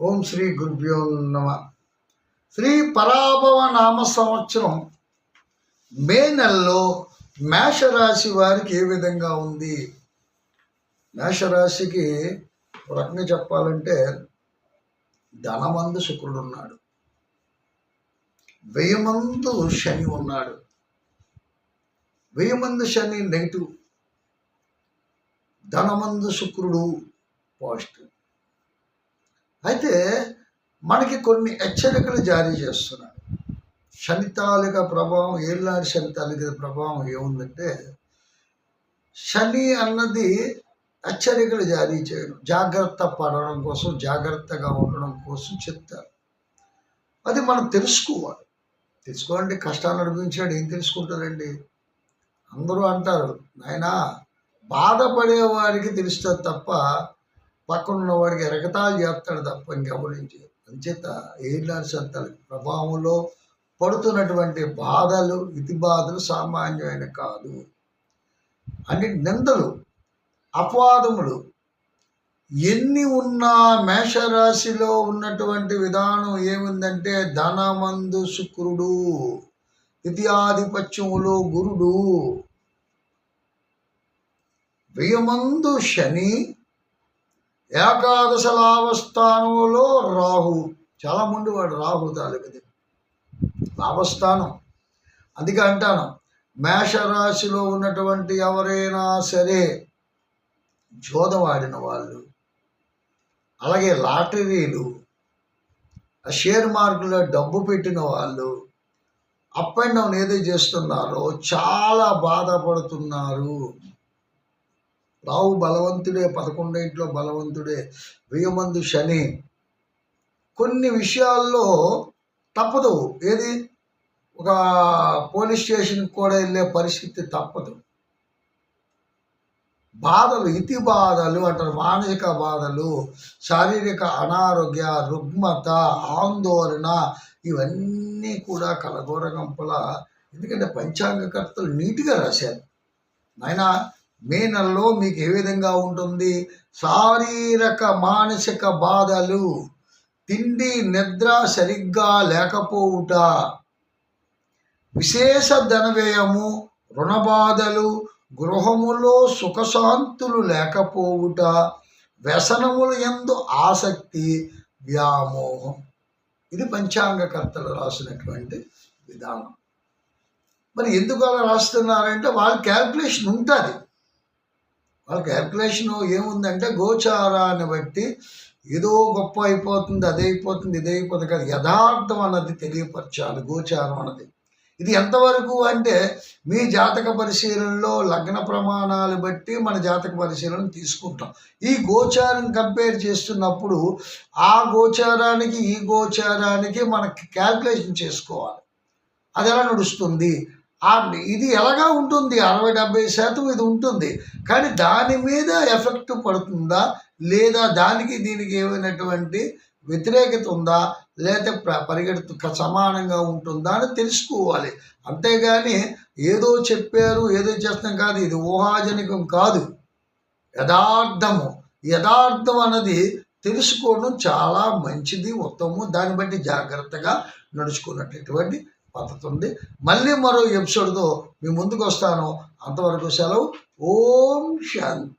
ఓం శ్రీ గురుభ్యో నమ. శ్రీ పరాభవ నామ సంవత్సరం మే నెలలో మేషరాశి వారికి ఏ విధంగా ఉంది? మేషరాశికి ఒక రకంగా చెప్పాలంటే ధనమందు శుక్రుడు ఉన్నాడు, వ్యయమందు శని ఉన్నాడు. వ్యయమందు శని నెగిటివ్, ధనమందు శుక్రుడు పాజిటివ్. అయితే మనకి కొన్ని హెచ్చరికలు జారీ చేస్తున్నాడు. శని ప్రభావం, ఏళ్ళనాటి శని తాలూకా ప్రభావం ఏముందంటే, శని అన్నది హెచ్చరికలు జారీ చేయడం, జాగ్రత్త పడడం కోసం, జాగ్రత్తగా ఉండడం కోసం చెప్తారు. అది మనం తెలుసుకోవాలి. తెలుసుకోవాలంటే కష్టాలు అనుభవించాడు ఏం తెలుసుకుంటారండి? అందరూ అంటారు, నాయనా బాధపడే వారికి తెలుస్తుంది తప్ప పక్కన ఉన్నవాడికి ఎరగతాలు చేస్తాడు తప్ప ఇంకెవరించి. అంచేత ఏళ్ళనాటి సంతాల ప్రభావంలో పడుతున్నటువంటి బాధలు, ఇతి బాధలు సామాన్యమైన కాదు. అంటే నిందలు, అపవాదములు ఎన్ని ఉన్నా మేషరాశిలో ఉన్నటువంటి విధానం ఏముందంటే, ధనమందు శుక్రుడు, ద్వితీయాధిపత్యములో గురుడు, వ్యయమందు శని, ఏకాదశ లాభస్థానంలో రాహు. చాలా మంది వాడు రాహు తాలూకది లాభస్థానం. అందుకే అంటాను, మేషరాశిలో ఉన్నటువంటి ఎవరైనా సరే జోదం ఆడిన వాళ్ళు, అలాగే లాటరీలు, షేర్ మార్కెట్లో డబ్బు పెట్టిన వాళ్ళు, అప్ అండ్ డౌన్ ఏదైతే చేస్తున్నారో చాలా బాధపడుతున్నారు. రావు బలవంతుడే, 11 ఇంట్లో బలవంతుడే, వ్యయమందు శని. కొన్ని విషయాల్లో తప్పదు. ఏది, ఒక పోలీస్ స్టేషన్కి కూడా వెళ్ళే పరిస్థితి తప్పదు. బాధలు, ఇతి బాధలు అంటారు, మానసిక బాధలు, శారీరక అనారోగ్య, రుగ్మత, ఆందోళన, ఇవన్నీ కూడా కలగోరగంపల. ఎందుకంటే పంచాంగకర్తలు నీట్గా రాశారు. నాయనా మే నెలలో మీకు ఏ విధంగా ఉంటుంది? శారీరక మానసిక బాధలు, తిండి నిద్ర సరిగ్గా లేకపోవుట, విశేష ధనవ్యయము, రుణబాధలు, గృహములో సుఖశాంతులు లేకపోవుట, వ్యసనముల యందు ఆసక్తి, వ్యామోహం. ఇది పంచాంగకర్తలు రాసినటువంటి విధానం. మరి ఎందుకు అలా రాస్తున్నారంటే వాళ్ళ క్యాల్కులేషన్ ఉంటుంది. వాళ్ళ క్యాల్కులేషన్ ఏముందంటే, గోచారాన్ని బట్టి ఏదో గొప్ప అయిపోతుంది, అదే అయిపోతుంది, ఇదే అయిపోతుంది కాదు, యథార్థం అన్నది తెలియపరచాలి గోచారం అన్నది. ఇది ఎంతవరకు అంటే, మీ జాతక పరిశీలనలో లగ్న ప్రమాణాలు బట్టి మన జాతక పరిశీలన తీసుకుంటాం. ఈ గోచారం కంపేర్ చేస్తున్నప్పుడు ఆ గోచారానికి ఈ గోచారానికి మనకి క్యాల్కులేషన్ చేసుకోవాలి. అది ఎలా నడుస్తుంది, ఇది ఎలాగా ఉంటుంది, 60-70% ఇది ఉంటుంది. కానీ దాని మీద ఎఫెక్ట్ పడుతుందా లేదా, దానికి దీనికి ఏమైనటువంటి వ్యతిరేకత ఉందా, లేకపోతే పరిగెడుతూ సమానంగా ఉంటుందా అని తెలుసుకోవాలి. అంతేగాని ఏదో చెప్పారు ఏదో చేస్తాం కాదు. ఇది ఊహాజనికం కాదు, యథార్థము. యథార్థం అన్నది తెలుసుకోవడం చాలా మంచిది, ఉత్తమము. దాన్ని బట్టి జాగ్రత్తగా నడుచుకున్నటువంటి పద్ధతి ఉంది. మళ్ళీ మరో ఎపిసోడ్తో మీ ముందుకు వస్తాను. అంతవరకు సెలవు. ఓం శాంతి.